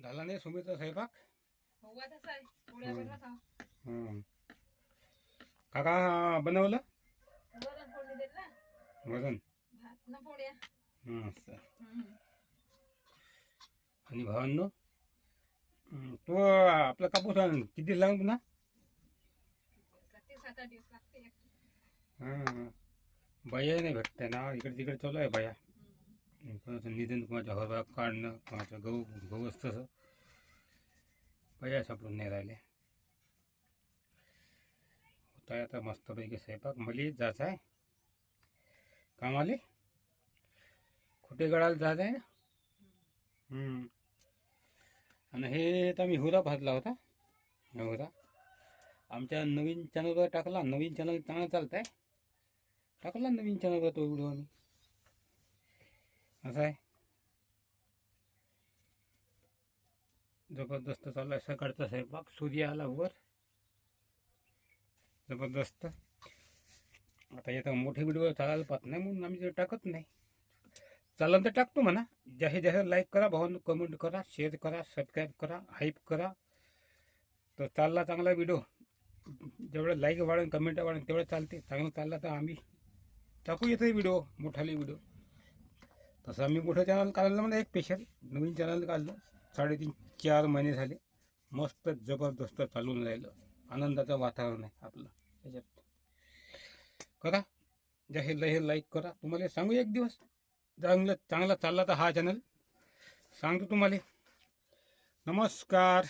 झाला नाही सुमीचा स्वयंपाक. हो तसं आहे पोळ्या बनवत आहो. हं. काका बनवलं वरण फोडणी देत ना वजन. भात न पोळ्या. असं. हम्म. आणि भावांनो तो आपला कापूस किती लागला पुन्हा. लागते 7-8 दिवस लागते. हां बाया नाही भेटते ना इकडे तिकडे चालू आहे बाया. कोणाचं निधन कोणाच्या हवा काढणं कोणाचं गहू गहू असतं बाया सापडून नाही राहिले. होत आहे आता मस्तपैकी स्वयंपाक. मला जायचं आहे कामाले खोटे गडाला जायचं आहे ना. आणि हे तर मी हुरा भाजला होता. हुरा आमच्या नवीन चॅनलवर टाकला. नवीन चॅनल चांगला चालत आहे. टाकला नवीन चॅनलवर तो व्हिडिओ आम्ही. असं आहे जबरदस्त चालू आहे सकाळचा स्वयंपाक. सूर्य आला वर जबरदस्त. आता येतं मोठे व्हिडिओ चालायला पाहत नाही म्हणून आम्ही टाकत नाही. चालन तर टाकतो म्हणा. जास्तीत जास्त लाईक करा भावांनो, कमेंट करा, शेअर करा, सबस्क्राईब करा, हाईप करा. तर चालला चांगला व्हिडिओ. जेवढं लाईक वाढेल कमेंट वाढेल तेवढं चालते. चांगलं चालला तर आम्ही टाकू येतो व्हिडिओ मोठाले व्हिडिओ. तसं आम्ही मोठं चॅनल काढलं म्हणजे एक स्पेशल नवीन चॅनल काढलं. 3.5-4 महिने झाले. मस्त जबरदस्त चालून राहिलं. आनंदाचं वातावरण आहे आपलं त्याच्यात. करा जाहीर लाईक करा. तुम्हाला सांगू एक दिवस चांगला चालला तर हा चॅनल सांगतो तुम्हाला. नमस्कार.